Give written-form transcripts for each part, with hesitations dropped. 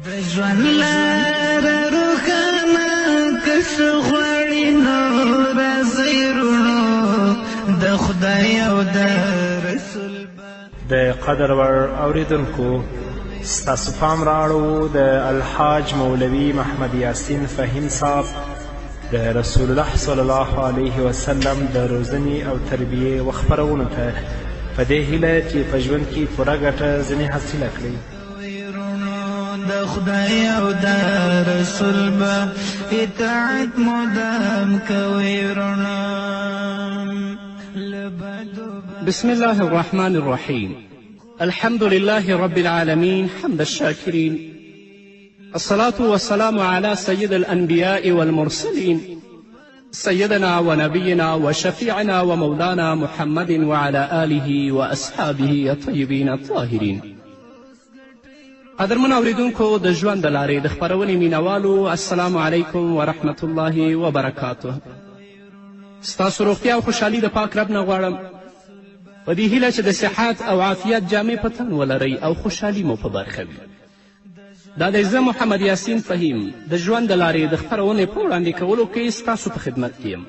د ژوند لاره روښانه که ښه غواړي نو راځئ وروڼو د خدای او د رسول د قدر وړ اورېدونکو ستاسو پام راړو د الحاج مولوي محمد یاسین فهیم صاحب د رسول الله صلی الله علیه وسلم د روزنې او تربیې وخپرونو ته په دې هیله چې په ژوند کې پوره ګټه ځینې حاصله کړئ. د خدای او د رسول به اطاعت مدام کوئ وروڼو. بسم الله الرحمن الرحيم. الحمد لله رب العالمين حمد الشاكرين. الصلاة والسلام على سيد الأنبياء والمرسلين سيدنا ونبينا وشفيعنا ومولانا محمد وعلى آله وأصحابه الطيبين الطاهرين. قدرمن اوریدونکو د ژوند د لارې د خپرونې مینوالو السلام علیکم ورحمة الله وبرکاته. ستاسو روغتیا او خوشحالي د پاک رب نه غواړم په دې هیله چې د صحت او عافیت جامې په تن ولرئ او خوشحالي مو په برخه وي. دا دی زه محمد یاسین فهیم د ژوند د لارې د خپرونې په وړاندې کولو کې ستاسو په خدمت کې یم.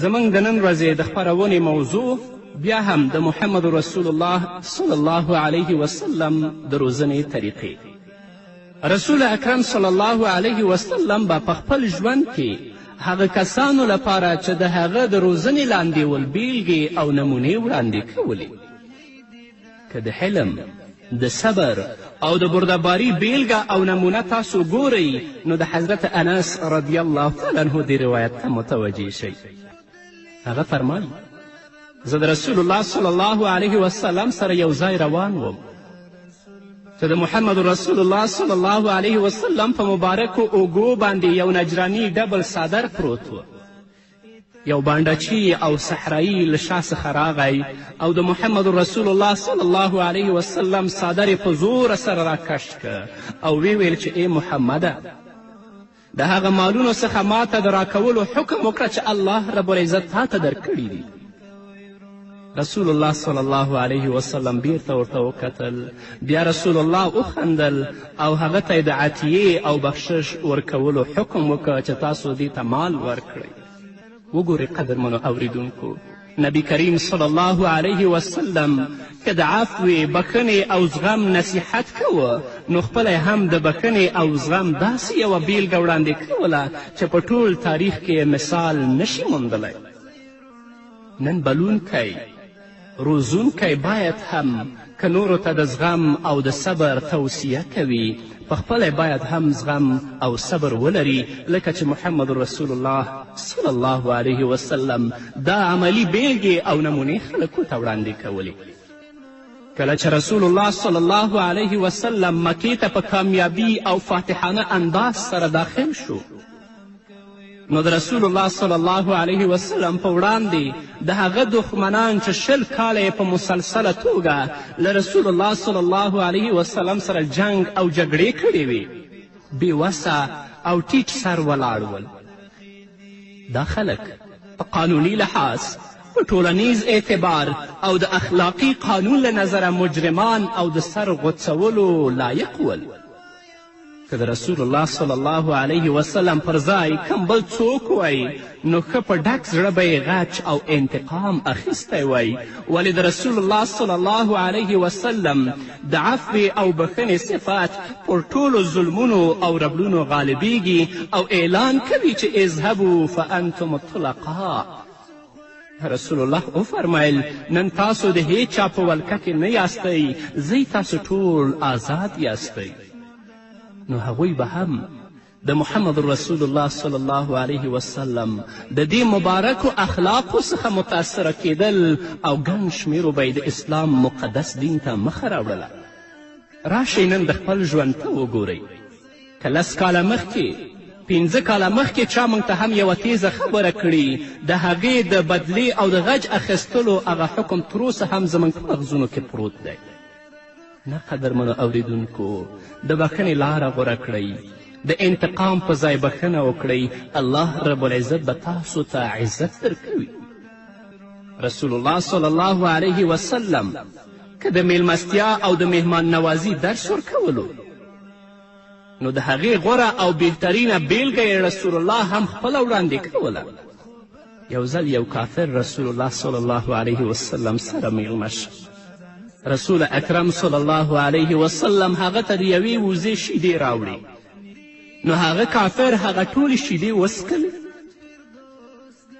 زموږ د نن ورځې د خپرونې موضوع بیا هم د محمد رسول الله صلی الله علیه وسلم د روزنې طریقې. رسول اکرم صلی الله علیه وسلم به په خپل ژوند کې هغه کسانو لپاره چې د هغه د روزنې لاندې ول بیلګې او نمونې وړاندې کولې. که د حلم، د صبر او د بردباري بیلګه او نمونه تاسو ګورئ نو د حضرت انس رضی الله تعالی عنه دې روایت ته متوجه شئ. هغه فرمایي زه د رسول الله صلی الله علیه وسلم سره یو ځای روان وم چې د محمد رسول الله صلی الله علیه وسلم په مبارکو اوږو باندې یو نجراني ډبل څادر پروت و. یو بانډچي او صحرایي له شا څخه راغی او د محمد رسول الله صلی الله علیه وسلم څادر یې په زوره سره راکش که او ویل چې ای محمده د هغه مالونو څخه ما ته د راکولو حکم وکړه چې الله رب العزت تا ته درکړي دي. رسول الله صلی الله علیه وسلم بیرته ورته وکتل. بیا رسول الله وخندل او هغه ته د عطیې او بخشش ورکولو حکم وکړه چې تاسو دې ته مال ورکړئ. وګورئ قدرمنو اوریدونکو، نبی کریم صلی الله علیه وسلم که د عفوې، بخښنې او زغم نصیحت کوه نو خپله هم د بخښنې او زغم داسې یوه بیلګه وړاندې کوله چې په ټول تاریخ کې مثال نشي موندلی. نن بلونکی روزونکی باید هم که نورو ته د زغم او د صبر توصیه کوي پخپله باید هم زغم او صبر ولري لکه چې محمد رسول الله صلی الله علیه وسلم دا عملی بیلګې او نمونې خلکو ته وړاندې کولې. کله چې رسول الله صلی الله علیه وسلم مکې ته په کامیابي او فاتحانه انداز سره داخل شو نو د رسول الله صلی الله علیه وسلم په وړاندې د هغه دښمنان چې 20 کاله یې په مسلسله توګه له رسول الله صلی الله علیه وسلم سره جنگ او جګړې کړې وې بېوسه او ټیټ سر ولاړ ول. دا خلک په قانوني لحاظ، په ټولنیز اعتبار او د اخلاقي قانون له نظره مجرمان او د سر غوڅولو لایق ول. که د رسول الله صلی الله علیه وسلم پر ځای کم بل څوک وی نو ښه په ډک زړه به یې غچ او انتقام اخیستی وی، ولې د رسول الله صلی الله علیه وسلم د عفوې او بخښنې صفت پر ټولو ظلمونو او ربړونو غالبیږي او اعلان کوي چې اذهبوا فانتم الطلقاء. رسول الله وفرمیل نن تاسو د هیچ چا په ولکه کې نه یاستئ، زی تاسو ټول آزاد یاستئ. نو هغوی به هم د محمد رسول الله صلی الله علیه وسلم د دې مبارکو اخلاقو څخه متاثره کیدل او ګڼ شمیرو به د اسلام مقدس دین ته مخه راوړله. راشئ نن د خپل ژوند ته وګورئ. که 10 کاله مخکې 15 کاله مخکې چا موږ ته هم یوه تیزه خبره کړي د هغې د بدلې او د غج اخیستلو هغه حکم تروسه هم زموږ په مغزونو کې پروت دی. نه قدرمنو اوریدونکو، د بخښنې لاره غوره کړئ، د انتقام په ځای بخښنه وکړئ، الله رب العزت به تاسو ته عزت درکوي. رسول الله صلی الله علیه وسلم که د میلمستیا او د مهمان نوازی درس ورکولو نو د هغې غوره او بهترینه بیلګه یې رسول الله هم خپله وړاندې کوله. یو ځل یو کافر رسول الله صلی الله علیه وسلم سره میلمه شو. رسول اکرم صلی الله علیه وسلم هغه ته د یوې وزې شیدې راوړې. نو هغه کافر هغه ټولې شیدې وڅکلې.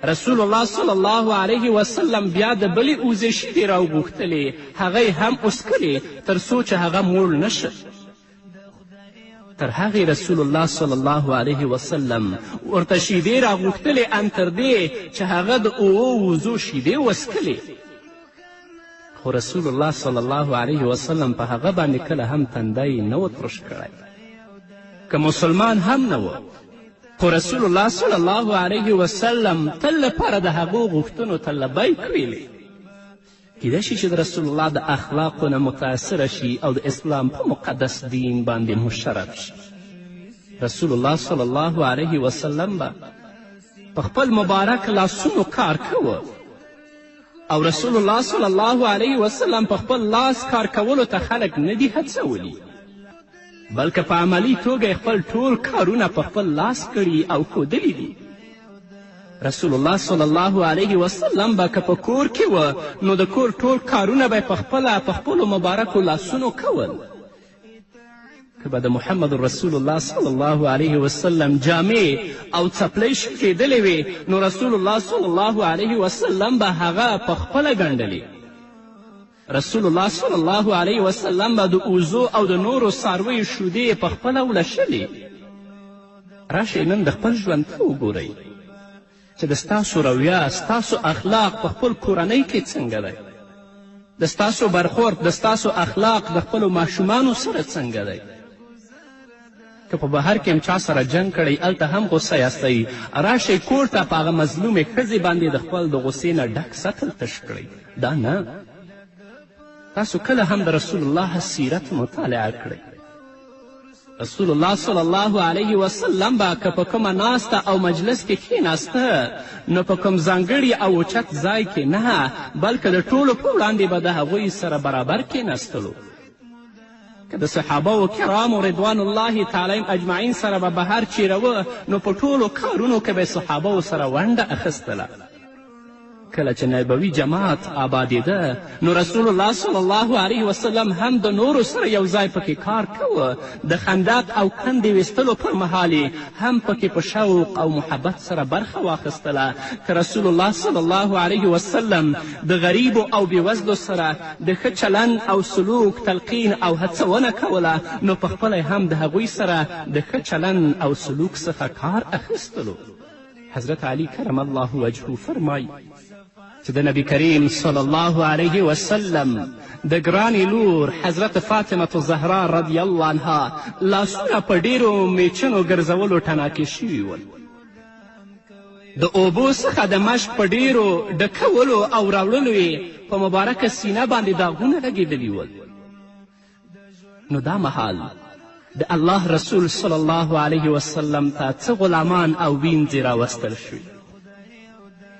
رسول الله صلی الله علیه وسلم بیا د بلې وزې شیدې راوغوښتلې، هغه یې هم وڅکلې تر څو چې هغه موړ نه شه. تر هغې رسول الله صلی الله علیه وسلم ورته شیدې راغوښتلې ان تر دې چې هغه د اوو وزو شیدې وڅکلې. خو رسول الله صلی الله علیه وسلم په هغه باندې کله هم تندی نه و ترش کړی، که مسلمان هم نه و. خو رسول الله صلی الله علیه وسلم تل لپاره د هغو غوښتنو ته لبیک ویلې. کیدای شي چې د رسول الله د اخلاقو نه متاثره شي او د اسلام په مقدس دین باندې مشرف شي. رسول الله صلی الله علیه وسلم به په خپل مبارک لاسونو کار کوه او رسول الله صلی الله علیه وسلم په خپل لاس کار کولو ته خلک نه دي هڅولی، بلکې په عملي توګه خپل ټول کارونه په خپل لاس کړي او ښودلي دي. رسول الله صلی الله علیه وسلم به که په کور کې و نو د کور ټول کارونه به پخپله په خپلو مبارکو لاسونو کول. که به د محمد رسول الله صلی الله علیه وسلم جامې او څپلۍ شکېدلې وې نو رسول الله صلی الله علیه وسلم به هغه پخپله ګنډلې. رسول الله صلی الله علیه وسلم به د اوزو او د نورو څارویو شودې پخپله وړشلې. راشئ نن د خپل ژوند ته وګورئ چې د ستاسو رویه، ستاسو اخلاق په خپل کورنۍ کې څنګه دی. د ستاسو برخورد، د ستاسو اخلاق د خپلو ماشومانو سره څنګه دی. که په بهر کې هم چا سره جنګ کړی هلته هم غصه یاستئ، راشئ کور ته په هغه مظلومې ښځې باندې د خپل د غصې نه ډک سطل تش کړئ. دا نه، تاسو کله هم د رسول الله سیرت مطالعه کړئ. رسول الله صلی الله علیه وسلم به که په کومه ناسته او مجلس کې کښېناسته نو په کوم ځانګړي او اوچت ځای کې نه، بلکې د ټولو په وړاندې به د هغوی سره برابر کښېناستلو. که د صحابهو کرامو رضوان الله تعالی اجمعین سره به بهر چیرې وه نو په ټولو کارونو کې به صحابهو سره ونډه اخیستله. کله چې نبوي جماعت آبادېده نو رسول الله صلی الله علیه وسلم هم د نورو سره یو ځای پکې کار کوه. د خندق او کندې ویستلو پر مهال هم پکې په شوق او محبت سره برخه واخیستله. که رسول الله صلی الله علیه وسلم د غریبو او بېوزلو سره د ښه چلند او سلوک تلقین او هڅونه کوله نو پخپله هم د هغوی سره د ښه چلند او سلوک څخه کار اخیستلو. حضرت علی کرم الله وجهه فرمایي چې د نبی کریم صلی الله علیه وسلم د ګرانې لور حضرت فاطمة زهرا رضی الله عنها لاسونه په ډیرو میچنو ګرځولو ټناکې شوي ول. د اوبو څخه د مشک په ډیرو ډکولو او راوړلو یې په مبارکه سینه باندې داغونه لګېدلي ول. نو دا مهال د الله رسول صلی الله علیه وسلم ته څه غلامان او وینځې راوستل شوي.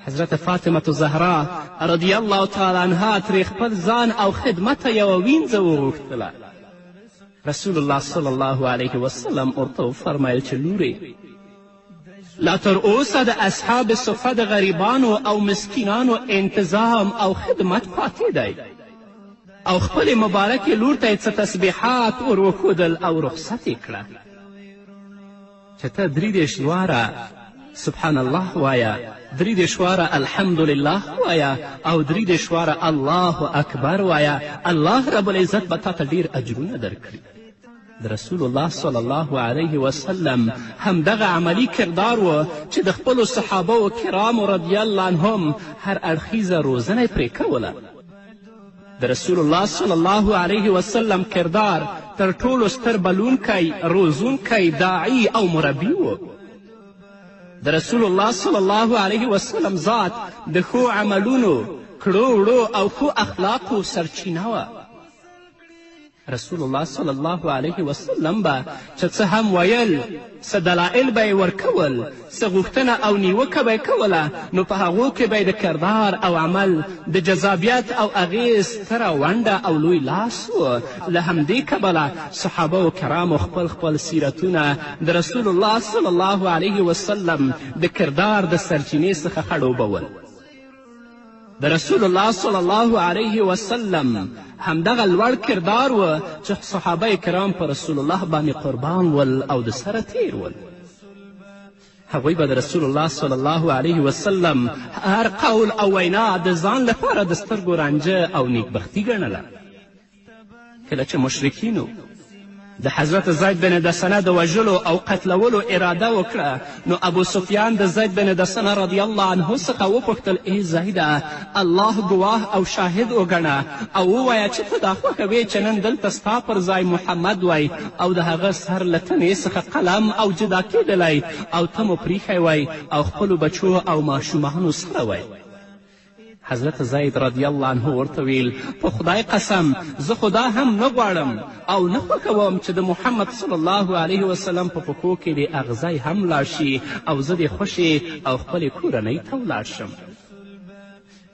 حضرت فاطمة زهرا رضی الله تعالی عنها ترې خپل ځان او خدمت ته یوه وینځه وغوښتله. رسول الله صلی الله علیه وسلم ورته وفرمیل چې لورې، لا تر اوسه د اصحاب صفه د غریبانو او مسکینانو انتظام او خدمت پاتې دی او خپلې مبارکې لور ته یې څه تسبیحات ور وښودل او رخصت یې کړه چې ته 33 واره سبحان الله وایه، 33 واره الحمدلله وایه او 33 واره الله اکبر وایه. الله رب العزت به تا ته ډېر اجرونه درکړي. د رسول الله صلی الله علیه وسلم همدغه عملی کردار و چې د خپلو صحابهو کرامو رضی الله عنهم هر اړخیزه روزنه یې پرې کوله. د رسول الله صلی الله علیه وسلم کردار تر ټولو ستر بلونکی، روزونکی، داعی او مربی و. د رسول الله صلی الله علیه وسلم ذات د ښو عملونو، کړو وړو او ښو اخلاقو سرچینه وه. رسول الله صلی الله علیه وسلم به چې څه هم ویل، څه دلایل به یې ورکول، څه غوښتنه او نیوکه به یې کوله، نو په هغو کې به یې د کردار او عمل د جذابیت او اغیز ستره ونډه او لوی لاس و. له همدې کبله صحابه و کرامو خپل سیرتونه د رسول الله صلی الله علیه وسلم د کردار د سرچینې څخه خړوبول. د رسول الله صلی الله علیه وسلم همدغه لوړ کردار و چې صحابه کرام په رسول الله باندې قربان ول او د سره تیر ول. هغوی به د رسول الله صلی الله علیه وسلم هر قول او وینا د ځان لپاره د سترګو رانجه او نیکبختي ګڼله. کله چې مشرکینو د حضرت زید بن دسنه د وژلو او قتلولو اراده وکړه، نو ابو سفیان د زید بن دسنه رضی الله عنه څخه وپوښتل، ای زیده، الله ګواه او شاهد وګڼه او ووایه چې ته دا خوښوې چې نن دلته ستا پر ځای محمد وی او د هغه سر له تنې څخه قلم او جدا کېدلی او ته مو پریښی وی او خپلو بچو او ماشومانو سره وی. حضرت زید رضی الله عنه ورته ویل، په خدای قسم زه خو دا هم نه غواړم او نه خوښوم چې د محمد صلی الله علیه وسلم په پښو کې د اغزی هم لاړ شي او زه د خوښې او خپلې کورنۍ ته ولاړ شم.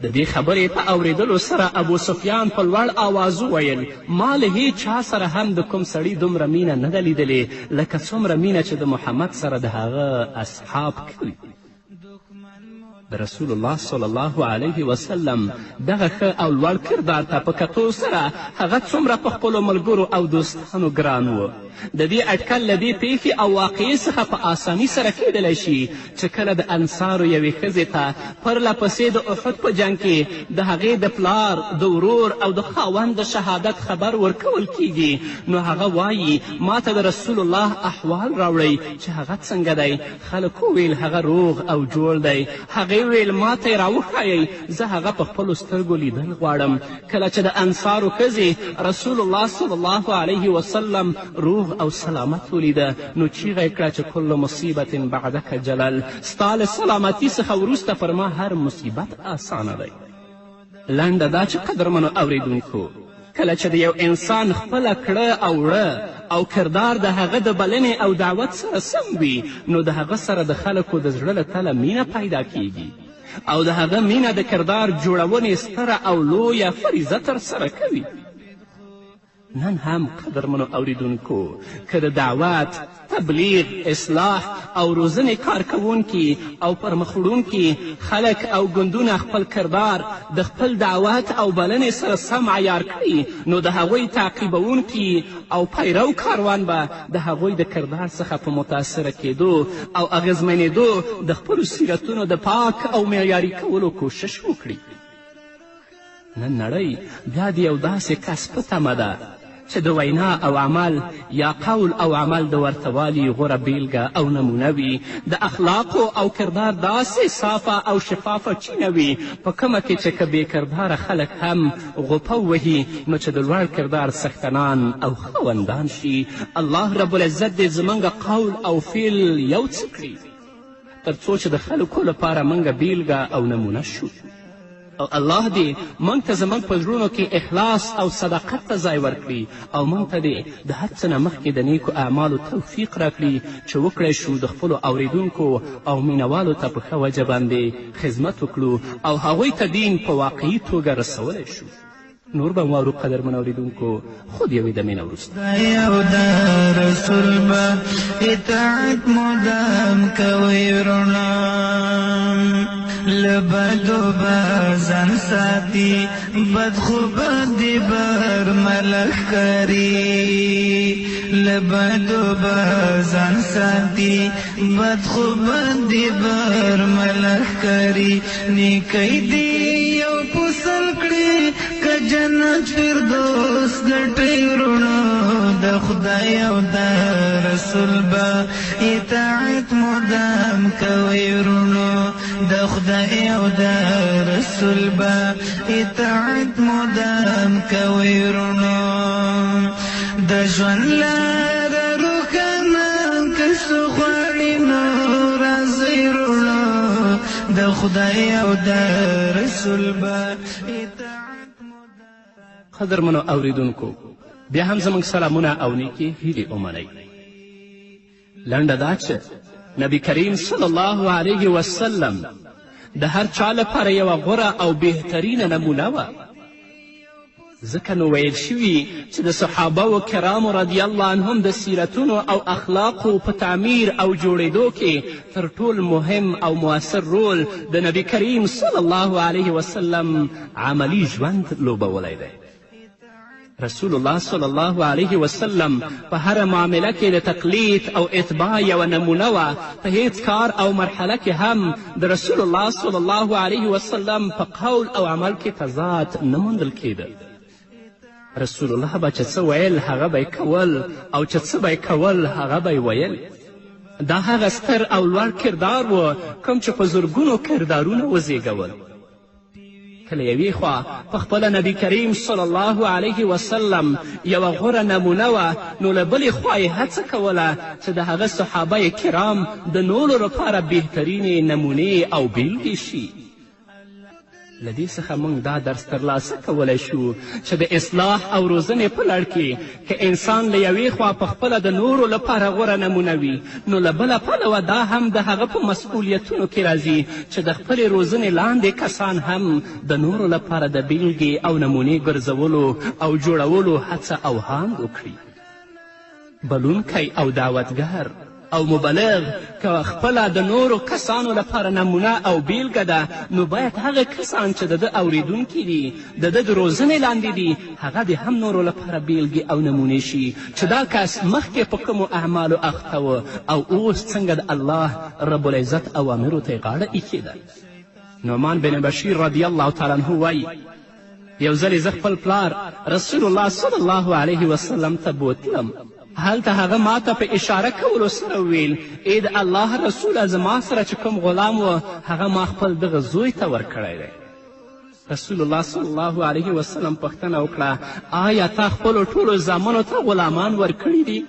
د دې خبرې په اورېدلو سره ابو سفیان په لوړ آواز وویل، ما له هیچا سره هم د کوم سړي دومره مینه نه ده لیدلې لکه څومره مینه چې د محمد سره د هغه اصحاب کوي. د رسول الله صلی الله علیه وسلم دغه ښه او لوړ کردار ته په کتو سره هغه څومره په خپلو ملګرو او دوستانو ګران و. د دې اټکل له دې پیښې او واقعې څخه په آساني سره کیدلی شي چې کله د انصارو یوې ښځې ته پرله پسې د احد په جنګ کې د هغې د پلار، د ورور او د خاوند د شهادت خبر ورکول کیږي، نو هغه وایي ما ته د رسول الله احوال راوړئ چې هغه څنګه دی. خلکو ویل هغه روغ او جوړ دی. هغې ویل ما ته یې راوښایئ، زه هغه په خپلو سترګو لیدل غواړم. کله چې د انصارو ښځې رسول الله صلی الله علیه وسلم روغ او سلامت ولیده، نو چیغه یې کړه چې کل مصیبت بعدک جلل، ستا له سلامتي څخه وروسته پر ما هر مصیبت آسانه دی. لنډه دا چې قدرمنو اوریدونکو، کله چې د یو انسان خپله کړه او وړه او کردار د هغه د بلنې او دعوت سره سم وي، نو د هغه سره د خلکو د زړه له تله مینه پیدا کیږي او د هغه مینه د کردار جوړونې ستره او لویه فریضه ترسره کوي. نن هم قدرمنو اوریدونکو که د دعوت، تبلیغ، اصلاح او روزنې کارکوونکي او پرمخ وړونکي خلک او ګوندونه خپل کردار د خپل دعوت او بلنې سره سم عیار کړي، نو د هغوی تعقیبونکي او پیرو کاروان به د هغوی د کردار څخه په متاثره کېدو او اغیزمنېدو د خپلو سیرتونو د پاک او معیاري کولو کوشش وکړي. نن نړۍ بیا د یو داسې کس په تمه ده چې د وینا او عمل یا قول او عمل د ورتوالي غوره بیلګه او نمونه وي، د اخلاقو او کردار داسې صافه او شفافه چینه وي په کومه کې چې که بې کرداره خلک هم غوپه ووهي، نو چې د لوړ کردار څښتنان او خاوندان شي. الله رب العزت دې زموږ قول او فعل یو څه کړي تر څو چې د خلکو لپاره موږ بیلګه او نمونه شو. او الله دې موږ ته زموږ په زړونو کې اخلاص او صداقت ته ځای ورکړي او موږ ته دې د هر څه نه مخکې د نیکو اعمالو توفیق راکړي چې وکړی شو د خپلو اوریدونکو او مینوالو ته په ښه وجه باندې خدمت وکړو او هغوی ته دین په واقعي توګه رسولی شو. نور به واورو قدرمن اوریدونکو خود یوې دمې نه وروسته. یو د رسول به اطاعت مدام کوئ رڼا، له بدو به ځان ساتي، بد خو بد بر ملک کری. له بدو به ځان ساتي، بد خو بد بر ملک کری. نیکی دی یو پسل کړي که جنت فردوس ګټئ وروڼو، د خدای او د رسول به اطاعت مدام کوئ وروڼو، د خدای او د رسول به اطاعت مدام کوئ وروڼو. د ژوند لاره روښانه که څه غواړي نو راځئ وروڼو، د خدای او د رسول به اطاعت. قدرمنو اوریدونکو، بیا هم زموږ سلامونه او نیکې هیلې ومنئ. لنډه دا چې نبی کریم صلی الله علیه وسلم د هر چا لپاره یوه غوره او بهترینه نمونه وه. ځکه نو ویل شوي چې د صحابه کرامو رضی الله عنهم د سیرتونو او اخلاقو په تعمیر او جوړېدو کې تر ټول مهم او مؤثر رول د نبی کریم صلی الله علیه وسلم عملی ژوند لوبولی دی. رسول الله صلی الله علیه وسلم په هره معامله کې د تقلید او اتباع یوه نمونه وه. په هیڅ کار او مرحله کې هم د رسول الله صلی الله علیه وسلم په قول او عمل کې تضاد نه موندل کېده. رسول الله به چې څه ویل هغه به کول او چې څه به کول هغه به ویل. دا هغه ستر او لوړ کردار و کوم چې په زرګونو کردارونه وزیږول. که له یوې خوا په خپله نبی کریم صلی الله علیه وسلم یوه غوره نمونه وه، نو له بلې خوا یې هڅه کوله چې د هغه صحابه کرام د نورو لپاره بهترینې نمونې او بیلګې شي. له دې څخه موږ دا درس ترلاسه کولی شو چې د اصلاح او روزنې په لړ کې که انسان له یوې خوا په خپله د نورو لپاره غوره نمونه وي، نو له بله پلوه دا هم د هغه په مسؤلیتونو کې راځي چې د خپلې روزنې لاندې کسان هم د نورو لپاره د بیلګې او نمونې ګرځولو او جوړولو هڅه او هاند وکړي. بلونکی او دعوتګر او مبلغ که خپله د نورو کسانو لپاره نمونه او بیلګه ده، نو باید هغه کسان چې د ده اوریدونکي دي، د ده د روزنې لاندې دي، هغه د هم نورو لپاره بیلګې او نمونې شي چې دا کس مخکې په کومو اعمالو اخته و او اوس څنګه د الله رب العزت اوامرو ته یې غاړه ایښې ده. نعمان بن بشیر رضی الله تعالی عنه وایي یو ځلې زه خپل پلار رسول الله صلی الله علیه وسلم ته بوتلم. هلته هغه ما ته په اشاره کولو سره وویل ای د الله رسوله زما سره چې کوم غلام و هغه ما خپل دغه زوی ته ورکړی دی. رسول الله صلی الله علیه وسلم پوښتنه وکړه آیا تا خپلو ټولو زامنو ته غلامان ورکړي دي؟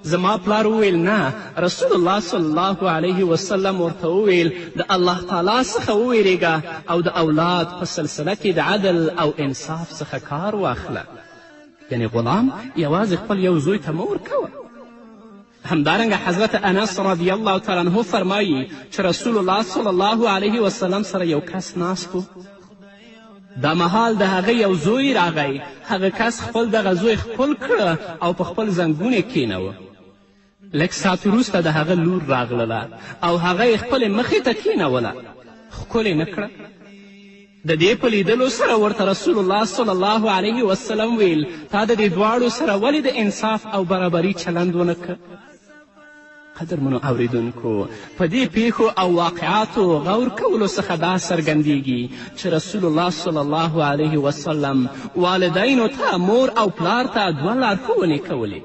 زما پلار وویل نه. رسول الله صلی الله علیه وسلم ورته وویل د الله تعالی څخه وویرېږه او د اولاد په سلسله کې د عدل او انصاف څخه کار واخله. یعنی غلام یوازې خپل یو زوی ته مه ورکوه. همدارنګه حضرت انس رضی الله تعالی عنه فرمایي چې رسول الله صلی الله علیه وسلم سره یو کس ناست و. دا مهال د هغه یو زوی راغی. هغه کس خپل دغه زوی خپل کړه او په خپل زنګون یې کینوه. لږ ساعت وروسته د هغه لور راغلله او هغه یې خپلې مخې ته کینوله. ښکل یې نه کړه. د دې په لیدلو سره ورته رسول الله صلی الله علیه وسلم ویل تا د دې دواړو سره ولې د انصاف او برابري چلند ونه که؟ قدرمنو اوریدونکو، په دې پیښو او واقعاتو غور کولو څخه دا څرګندیږي چې رسول الله صلی الله علیه وسلم والدینو ته مور او پلار ته دوه لارښوونې کولې.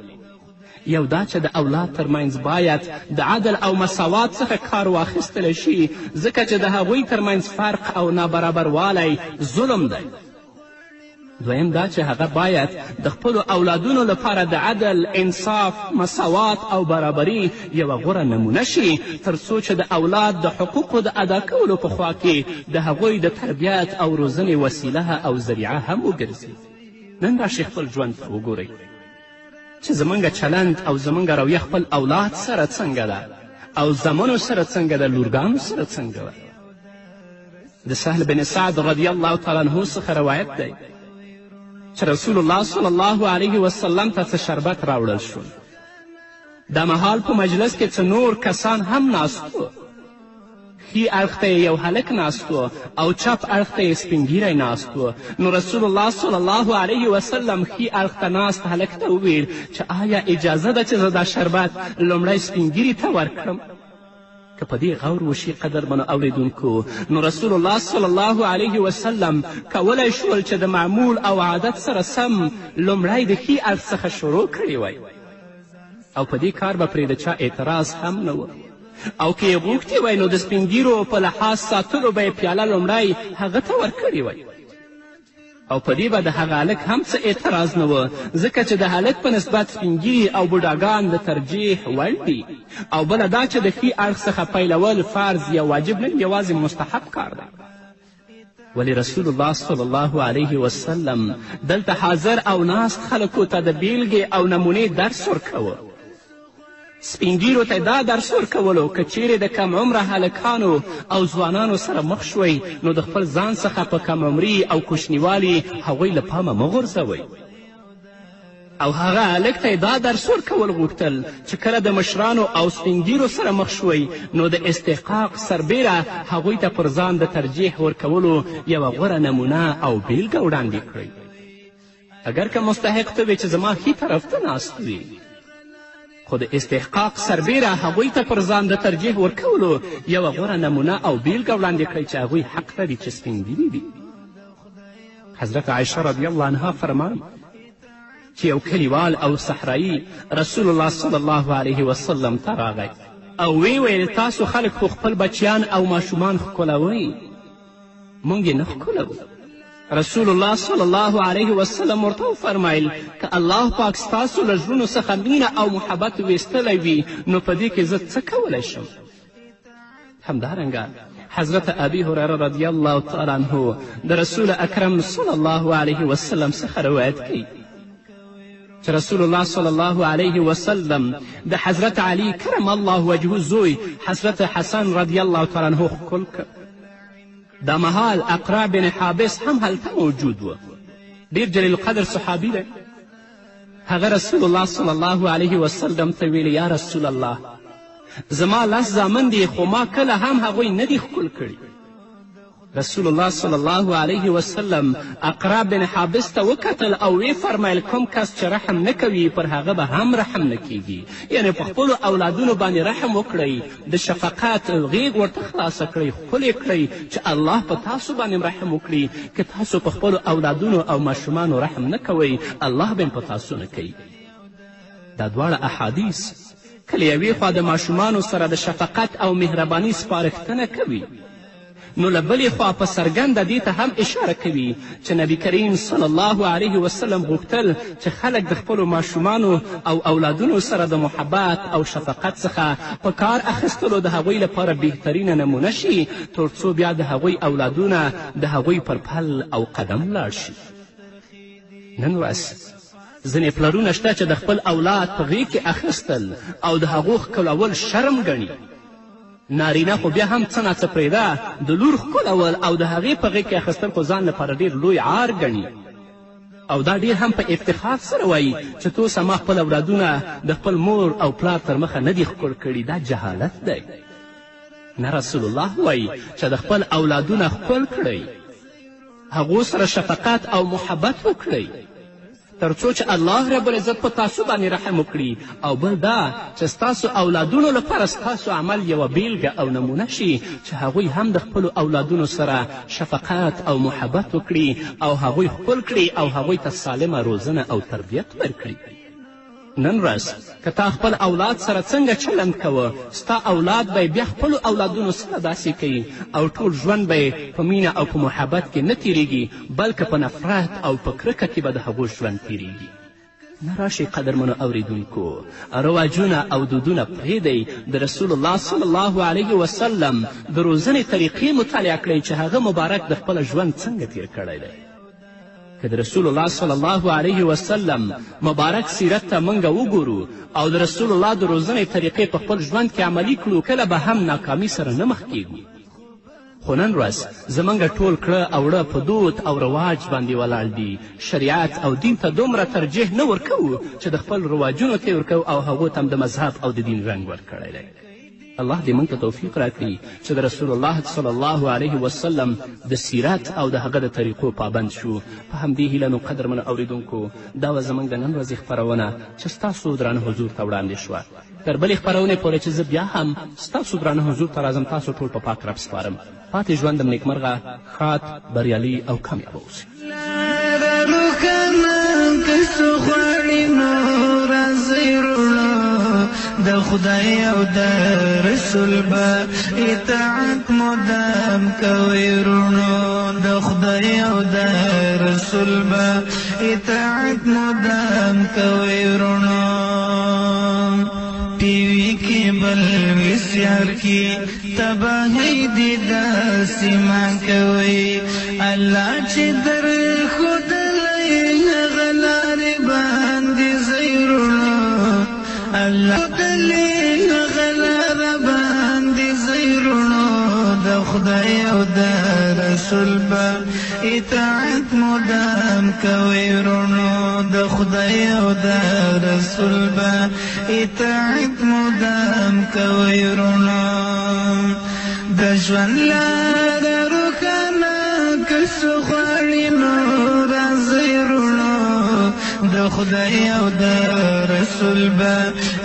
یو دا چې د اولاد ترمنځ باید د عدل او مساوات څخه کار واخیستلی شي، ځکه چې د هغوی ترمنځ فرق او نابرابروالی ظلم دی. دویم دا چې هغه باید د خپلو اولادونو لپاره د عدل، انصاف، مساوات او برابري یوه غوره نمونه شي، تر څو چې د اولاد د حقوقو د ادا کولو په خوا کې د هغوی د تربیت او روزنې وسیله او ذریعه هم وګرځي. نن راشئ خپل ژوند ته وګورئ چې زموږ چلند او زموږ رویه خپل اولاد سره څنګه ده او زامنو سره څنګه ده، لورګانو سره څنګه ده. د سهل بن سعد رضی الله تعالی عنه څخه روایت دی چې رسول الله صلی الله علیه وسلم ته څه شربت راوړل شول. دا مهال په مجلس کې څه نور کسان هم ناست وو. ښي اړخ ته یو هلک ناست و او چپ اړخ ته یې سپین ږیری ناست و. نو رسول الله صلی الله علیه وسلم ښي اړخ ته ناست هلک ته وویل چې آیا اجازه ده چې زه دا شربت لومړی سپین ږیري ته ورکړم؟ که په دې غور وشي قدرمنو اوریدونکو، نو رسول الله صلی الله علیه وسلم کولی شول چې د معمول او عادت سره سم لومړی د ښي اړخ څخه شروع کړی وی او په دې کار به پرې د چا اعتراض هم نه و. او که یې غوښتي وی نو د سپین ږیرو په لحاظ ساتلو به یې پیاله لومړی هغه ته ورکړې وی او په دې به د هغه هلک هم څه اعتراض نه و، ځکه چې د هلک په نسبت سپین ږیري او بوډاګان د ترجیح وړ دي. او بله دا چې د ښي اړخ څخه پیلول فرض یا واجب نه، یوازې مستحب کار دی. ولی رسول الله صلی الله علیه وسلم دلته حاضر او ناست خلکو ته د بیلګې او نمونې درس ورکوه. سپینږیرو ته دا درس ورکولو که چیرې د کم عمره هلکانو او ځوانانو سره مخ شوئ نو د خپل ځان څخه په کم عمري او کوچنیوالي هغوی له پامه مه غورځوئ. او هغه هلک ته دا درس ورکول غوښتل چې کله د مشرانو او سپینږیرو سره مخ شوئ نو د استحقاق سربیره هغوی ته پر ځان د ترجیح ورکولو یوه غوره نمونه او بیلګه وړاندې کړئ. اگر که مستحق ته وې چې زما ښي طرف ته ناست وي، خو د استحقاق سربیره هغوی ته پر ځان د ترجیح ورکولو یوه غوره نمونه او بیلګه وړاندې کړئ چې هغوی حق لري چې سپینږیري وي. حضرت عایشه رضی الله عنها فرمایي چې یو کلیوال او صحرایي رسول الله صلی الله علیه وسلم ته راغی او وی ویل تاسو خلک خو خپل بچیان او ماشومان ښکلوئ، موږ یې نه ښکلوو. رسول الله صلی الله علیه وسلم ورته وفرمیل که الله پاک ستاسو له زړونو څخه مینه او محبت ویستلی وي نو په دې کې زه څه کولی شم؟ همدارنګه حضرت ابي هریره رضی الله تعالی عنه د رسول اکرم صلی الله علیه وسلم څخه روایت کوي چې رسول الله صلی الله علیه وسلم د حضرت علی کرم الله وجهه زوی حضرت حسن رضی الله تعالی عنه ښکل کړ. دا مهال اقرع بن حابس هم هلته موجود و. ډېر جلیل القدر صحابي دی. هغه رسول الله صلی الله علیه وسلم ته ویل یا رسول الله زما 10 زامن دي خو ما کله هم هغوی نه دي ښکل کړي. رسول الله صلی الله علیه وسلم اقرع بن حابس ته وکتل او وی فرمیل کوم کس چې رحم نه کوي پر هغه به هم رحم نه کیږي. یعنې په خپلو اولادونو باندې رحم وکړئ، د شفقت غیږ ورته خلاصه کړئ، ښکلې کړئ چې الله په تاسو باندې رحم وکړي. که تاسو په خپلو اولادونو او ماشومانو رحم نه کوئ الله به په تاسو نه کوي. دا دواړه احادیث کله یوې خوا د ماشومانو سره د شفقت او مهرباني سپارښتنه کوي نو له بلې خوا په څرګنده دې ته هم اشاره کوي چې نبي کریم صلی الله علیه وسلم غوښتل چې خلک د خپلو ماشومانو او اولادونو سره د محبت او شفقت څخه په کار اخیستلو د هغوی لپاره بهترینه نمونه شي تر څو بیا د هغوی اولادونه د هغوی پر پل او قدم لاړ شي. نن ورځ ځینې پلرونه شته چې د خپل اولاد په غیږ کې اخیستل او د هغو ښکلول شرم ګڼي. نارینه خو بیا هم څه ناڅه پرېږده د لور ښکلول او د هغې په غیږ کې اخیستل خو ځان لپاره ډېر لوی عار ګڼي او دا ډېر هم په افتخار سره وایي چې توسه ما خپل اولادونه د خپل مور او پلار تر مخه نه دي ښکل کړي. دا جهالت دی. نه، رسول الله وایي چې د خپل اولادونه ښکل کړئ، هغو سره شفقت او محبت وکړئ تر څو چې الله رب العزت په تاسو باندې رحم وکړي. او بل دا چې ستاسو اولادونو لپاره ستاسو عمل یوه بیلګه او نمونه شي چې هغوی هم د خپلو اولادونو سره شفقت او محبت وکړي او هغوی ښکل کړي او هغوی ته سالمه روزنه او تربیت ورکړي. نن ورځ که تا خپل اولاد سره څنګه چلند کوه ستا اولاد به بیا خپلو اولادونو سره داسې کوي او ټول ژوند به په مینه او په محبت کې نه تیریږي بلکې په نفرت او په کرکه کې به د هغو ژوند تیریږي. نه راشئ قدرمنو اوریدونکو رواجونه او دودونه پرېږدئ. د رسول الله صلی الله علیه وسلم د روزنې طریقې مطالعه کړئ چې هغه مبارک د خپل ژوند څنګه تیر کړی دی. که د رسول الله صلی الله علیه وسلم مبارک سیرت ته موږ وګورو او د رسول الله د روزنې طریقې په خپل ژوند کې عملي کړو کله به هم ناکامي سره نه مخ کیږو. خو نن ورځ زموږ ټول کړه او وړه په دود او رواج باندې ولاړ دي. شریعت او دین ته دومره ترجیح نه ورکوو چې د خپل رواجونو ته یې ورکوو او هغو ته هم د مذهب او د دین رنګ ورکړی دی. الله دې موږ ته توفیق راکړي چې د رسول الله صلی الله علیه وسلم د سیرت او د هغه د طریقو پابند شو. په همدې هیله نو قدرمنو اوریدونکو دا وه زموږ د نن ورځې خپرونه چې ستاسو درانه حضور ته وړاندې شوه. تر بلې خپرونې پورې چې زه بیا هم ستاسو درانه حضور ته راځم تاسو ټول په پاک رب سپارم. پاتې ژوند م نیکمرغه، ښاد، بریالي او کامیابه اوسئ. د خدای او د رسول به اطاعت مدام کوئ ورونو. د خدای او د رسول به اطاعت مدام کوئ ورونو. ټي وي کې بل ویسیار کې تباهۍ دې داسې ما کوئ الله چې در ښودلی هغه لارې باندې زیرونو الله ښودلی هغه لاره باندې زیرونو د خدای او د رسول به اطاعت مدام کوئ ورونو د خدای او د رسول به اطاعت مدام کوئ ورونو د ژوند لاره روښانه که څه غواړي نو راځئ ورونو د خدای او د رسول به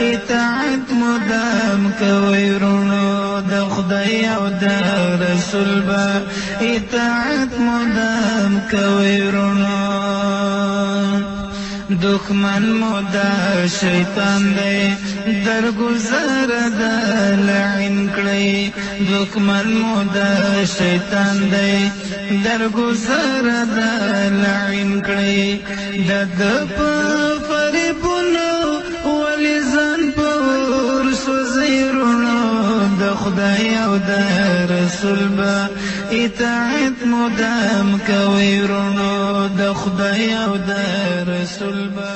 اطاعت مدام کوئ ورونو د خدای او د رسول به اطاعت مدام کوئ ورونو دښمن مو دا شیطان دی درګذر د لعن کړئ دښمن مو دا شیطان دی درګذر د لعن کړئ د ده په فریبونو ولې ځان په اور سوځئ ورونو د خدای او د رسول به اطاعت مدام کوئ ورونو د خدای او د رسول به